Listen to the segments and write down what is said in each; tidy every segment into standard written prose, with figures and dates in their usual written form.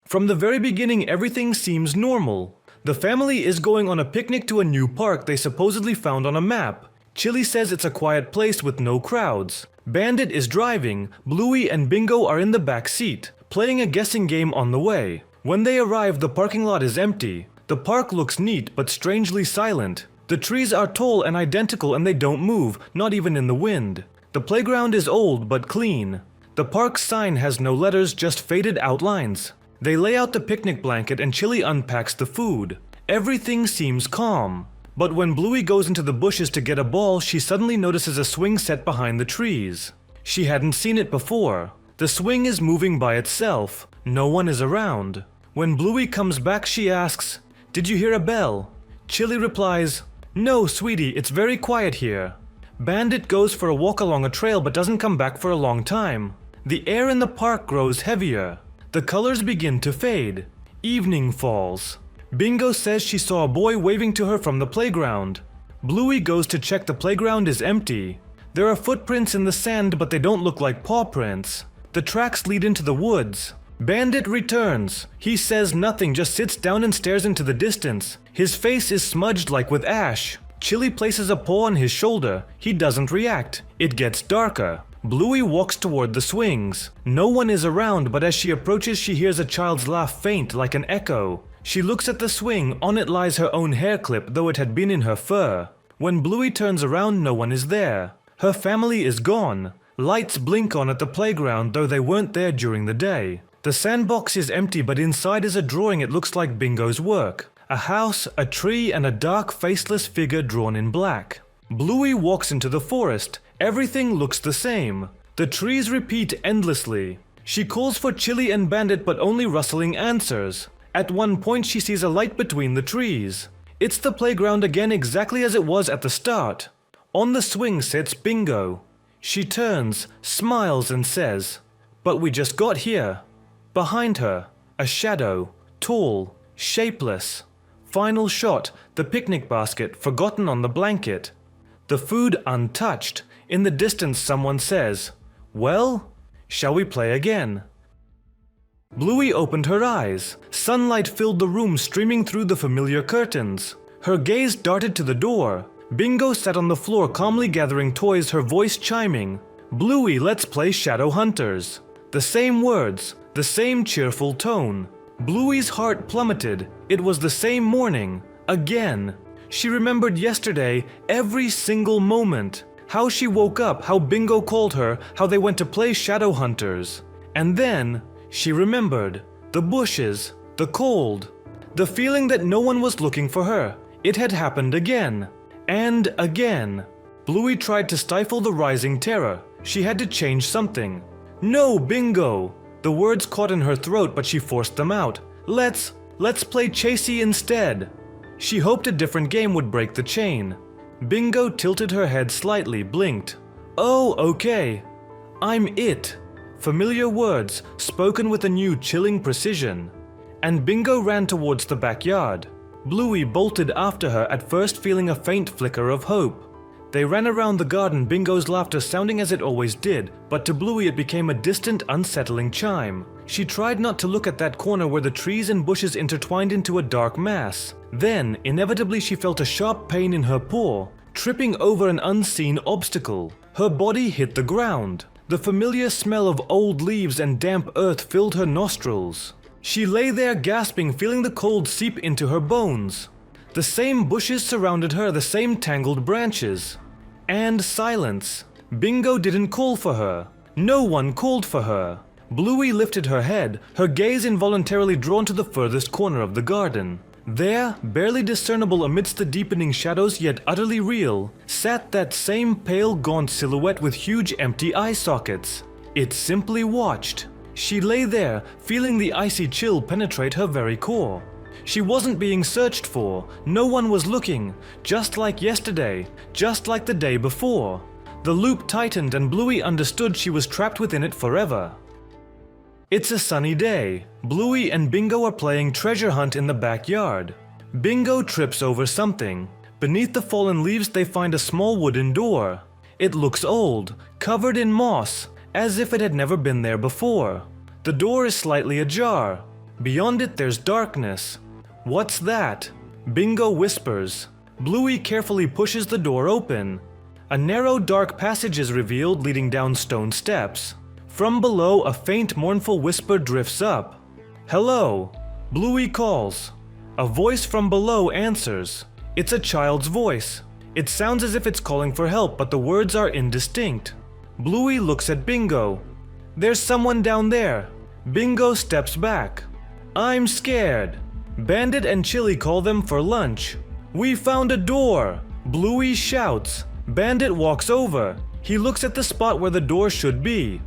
From the very beginning, everything seems normal. The family is going on a picnic to a new park they supposedly found on a map. Chili says it's a quiet place with no crowds. Bandit is driving, Bluey and Bingo are in the back seat, playing a guessing game on the way. When they arrive, the parking lot is empty. The park looks neat but strangely silent. The trees are tall and identical and they don't move, not even in the wind. The playground is old but clean. The park's sign has no letters, just faded outlines. They lay out the picnic blanket and Chili unpacks the food. Everything seems calm. But when Bluey goes into the bushes to get a ball, she suddenly notices a swing set behind the trees. She hadn't seen it before. The swing is moving by itself. No one is around. When Bluey comes back, she asks, "Did you hear a bell?" Chili replies, "No, sweetie, it's very quiet here." Bandit goes for a walk along a trail but doesn't come back for a long time. The air in the park grows heavier. The colors begin to fade. Evening falls. Bingo says she saw a boy waving to her from the playground. Bluey goes to check the playground is empty. There are footprints in the sand, but they don't look like paw prints. The tracks lead into the woods. Bandit returns. He says nothing, just sits down and stares into the distance. His face is smudged like with ash. Chili places a paw on his shoulder. He doesn't react. It gets darker. Bluey walks toward the swings. No one is around, but as she approaches, she hears a child's laugh faint like an echo. She looks at the swing. On it lies her own hair clip, though it had been in her fur. When Bluey turns around, no one is there. Her family is gone. Lights blink on at the playground, though they weren't there during the day. The sandbox is empty, but inside is a drawing. It looks like Bingo's work. A house, a tree, and a dark, faceless figure drawn in black. Bluey walks into the forest. Everything looks the same. The trees repeat endlessly. She calls for Chili and Bandit, but only rustling answers. At one point, she sees a light between the trees. It's the playground again, exactly as it was at the start. On the swing sits Bingo. She turns, smiles, and says, "But we just got here." Behind her, a shadow, tall, shapeless. Final shot, the picnic basket forgotten on the blanket. The food untouched. In the distance, someone says, "Well, shall we play again?" Bluey opened her eyes. Sunlight filled the room, streaming through the familiar curtains. Her gaze darted to the door. Bingo sat on the floor, calmly gathering toys, her voice chiming. "Bluey, let's play Shadow Hunters." The same words, the same cheerful tone. Bluey's heart plummeted. It was the same morning. Again. She remembered yesterday, every single moment. How she woke up, how Bingo called her, how they went to play Shadow Hunters. And then, she remembered. The bushes, the cold, the feeling that no one was looking for her. It had happened again. And again. Bluey tried to stifle the rising terror. She had to change something. "No, Bingo!" The words caught in her throat, but she forced them out. Let's play Chasey instead." She hoped a different game would break the chain. Bingo tilted her head slightly, blinked. "Oh, okay. I'm it." Familiar words, spoken with a new chilling precision. And Bingo ran towards the backyard. Bluey bolted after her, at first feeling a faint flicker of hope. They ran around the garden, Bingo's laughter sounding as it always did, but to Bluey it became a distant, unsettling chime. She tried not to look at that corner where the trees and bushes intertwined into a dark mass. Then, inevitably, she felt a sharp pain in her paw, tripping over an unseen obstacle. Her body hit the ground. The familiar smell of old leaves and damp earth filled her nostrils. She lay there gasping, feeling the cold seep into her bones. The same bushes surrounded her, the same tangled branches. And silence. Bingo didn't call for her. No one called for her. Bluey lifted her head, her gaze involuntarily drawn to the furthest corner of the garden. There, barely discernible amidst the deepening shadows yet utterly real, sat that same pale, gaunt silhouette with huge empty eye sockets. It simply watched. She lay there, feeling the icy chill penetrate her very core. She wasn't being searched for. No one was looking. Just like yesterday. Just like the day before. The loop tightened and Bluey understood she was trapped within it forever. It's a sunny day. Bluey and Bingo are playing treasure hunt in the backyard. Bingo trips over something. Beneath the fallen leaves they find a small wooden door. It looks old, covered in moss, as if it had never been there before. The door is slightly ajar. Beyond it, there's darkness. What's that? Bingo whispers. Bluey carefully pushes the door open. A narrow, dark passage is revealed, leading down stone steps. From below, a faint, mournful whisper drifts up. Hello, Bluey calls. A voice from below answers. It's a child's voice. It sounds as if it's calling for help, but the words are indistinct. Bluey looks at Bingo. There's someone down there. Bingo steps back. I'm scared. Bandit and Chili call them for lunch. We found a door. Bluey shouts. Bandit walks over. He looks at the spot where the door should be.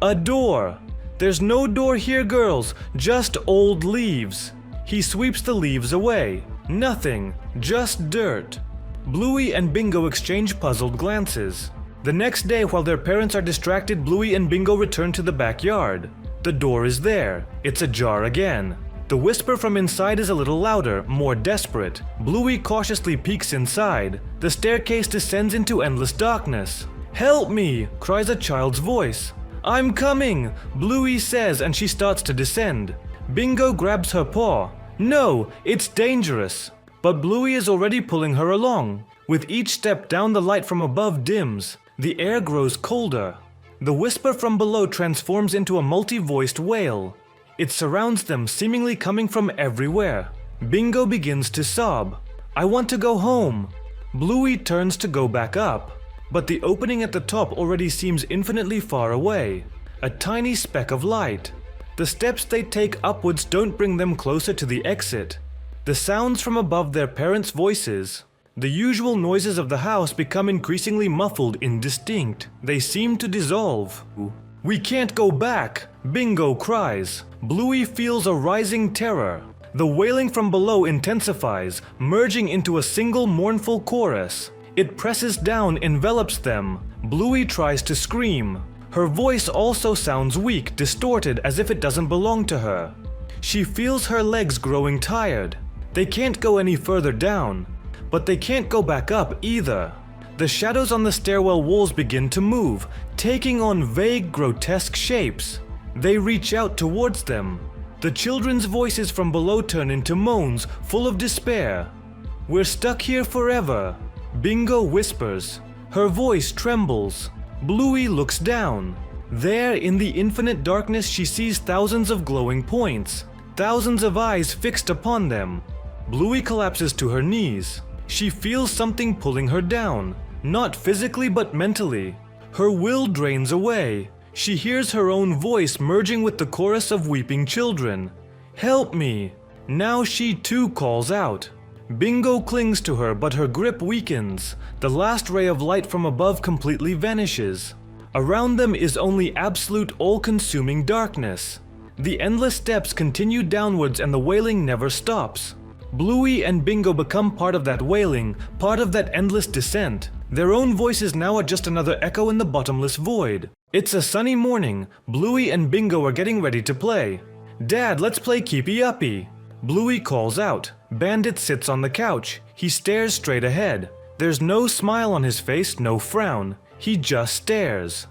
A door. There's no door here, girls, just old leaves. He sweeps the leaves away. Nothing, just dirt. Bluey and Bingo exchange puzzled glances. The next day, while their parents are distracted, Bluey and Bingo return to the backyard. The door is there. It's ajar again. The whisper from inside is a little louder, more desperate. Bluey cautiously peeks inside. The staircase descends into endless darkness. Help me! Cries a child's voice. I'm coming! Bluey says, and she starts to descend. Bingo grabs her paw. No, it's dangerous. But Bluey is already pulling her along. With each step down, the light from above dims. The air grows colder. The whisper from below transforms into a multi-voiced wail. It surrounds them, seemingly coming from everywhere. Bingo begins to sob. I want to go home. Bluey turns to go back up. But the opening at the top already seems infinitely far away. A tiny speck of light. The steps they take upwards don't bring them closer to the exit. The sounds from above their parents' voices, the usual noises of the house, become increasingly muffled, indistinct. They seem to dissolve. We can't go back, Bingo cries. Bluey feels a rising terror. The wailing from below intensifies, merging into a single mournful chorus. It presses down, envelops them. Bluey tries to scream. Her voice also sounds weak, distorted, as if it doesn't belong to her. She feels her legs growing tired. They can't go any further down, but they can't go back up either. The shadows on the stairwell walls begin to move, taking on vague, grotesque shapes. They reach out towards them. The children's voices from below turn into moans, full of despair. We're stuck here forever, Bingo whispers. Her voice trembles. Bluey looks down. There, in the infinite darkness, she sees thousands of glowing points, thousands of eyes fixed upon them. Bluey collapses to her knees. She feels something pulling her down, not physically but mentally. Her will drains away. She hears her own voice merging with the chorus of weeping children. Help me! Now she too calls out. Bingo clings to her, but her grip weakens. The last ray of light from above completely vanishes. Around them is only absolute, all-consuming darkness. The endless steps continue downwards and the wailing never stops. Bluey and Bingo become part of that wailing, part of that endless descent. Their own voices now are just another echo in the bottomless void. It's a sunny morning. Bluey and Bingo are getting ready to play. Dad, let's play Keepy Uppy. Bluey calls out. Bandit sits on the couch. He stares straight ahead. There's no smile on his face, no frown. He just stares.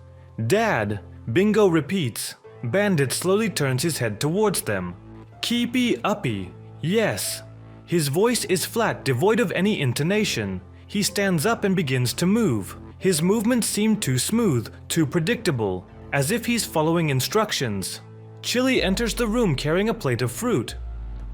Dad, Bingo repeats. Bandit slowly turns his head towards them. Keepy Uppy. Yes. His voice is flat, devoid of any intonation. He stands up and begins to move. His movements seem too smooth, too predictable, as if he's following instructions. Chili enters the room carrying a plate of fruit.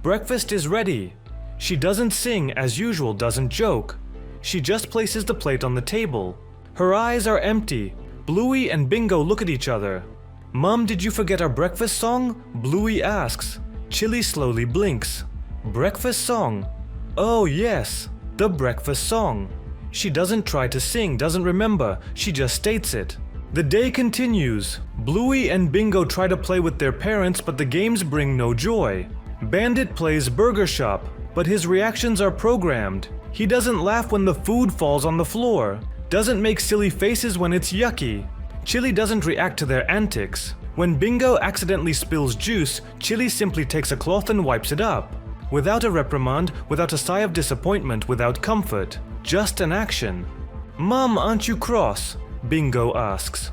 Breakfast is ready. She doesn't sing, as usual, doesn't joke. She just places the plate on the table. Her eyes are empty. Bluey and Bingo look at each other. Mom, did you forget our breakfast song? Bluey asks. Chili slowly blinks. Breakfast song? Oh yes, the breakfast song. She doesn't try to sing, doesn't remember, she just states it. The day continues. Bluey and Bingo try to play with their parents, but the games bring no joy. Bandit plays Burger Shop, but his reactions are programmed. He doesn't laugh when the food falls on the floor, doesn't make silly faces when it's yucky. Chili doesn't react to their antics. When Bingo accidentally spills juice, Chili simply takes a cloth and wipes it up. Without a reprimand, without a sigh of disappointment, without comfort. Just an action. Mom, aren't you cross? Bingo asks.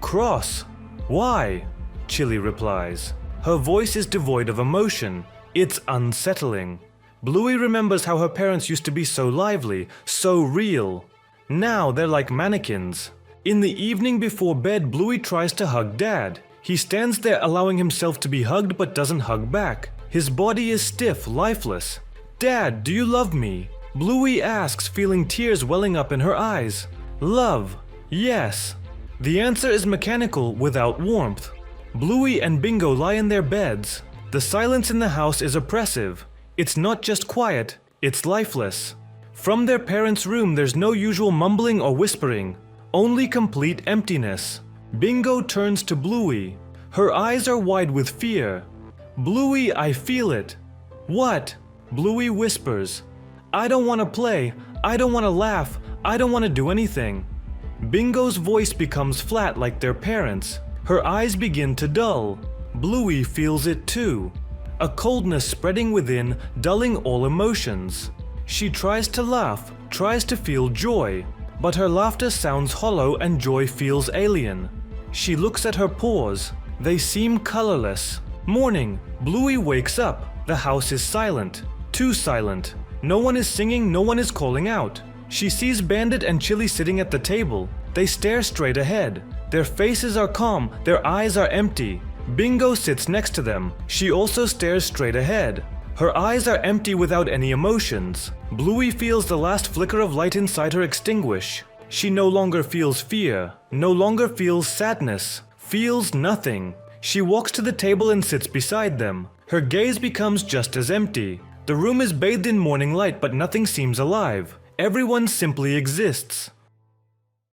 Cross? Why? Chili replies. Her voice is devoid of emotion. It's unsettling. Bluey remembers how her parents used to be so lively, so real. Now they're like mannequins. In the evening before bed, Bluey tries to hug Dad. He stands there allowing himself to be hugged but doesn't hug back. His body is stiff, lifeless. "Dad, do you love me?" Bluey asks, feeling tears welling up in her eyes. Love. Yes. The answer is mechanical, without warmth. Bluey and Bingo lie in their beds. The silence in the house is oppressive. It's not just quiet, it's lifeless. From their parents' room, there's no usual mumbling or whispering, only complete emptiness. Bingo turns to Bluey. Her eyes are wide with fear. "Bluey, I feel it." "What?" Bluey whispers. "I don't want to play. I don't want to laugh. I don't want to do anything." Bingo's voice becomes flat like their parents'. Her eyes begin to dull. Bluey feels it too. A coldness spreading within, dulling all emotions. She tries to laugh, tries to feel joy, but her laughter sounds hollow and joy feels alien. She looks at her paws. They seem colorless. Morning. Bluey wakes up. The house is silent. Too silent. No one is singing, no one is calling out. She sees Bandit and Chili sitting at the table. They stare straight ahead. Their faces are calm, their eyes are empty. Bingo sits next to them. She also stares straight ahead. Her eyes are empty without any emotions. Bluey feels the last flicker of light inside her extinguish. She no longer feels fear, no longer feels sadness, feels nothing. She walks to the table and sits beside them. Her gaze becomes just as empty. The room is bathed in morning light, but nothing seems alive. Everyone simply exists.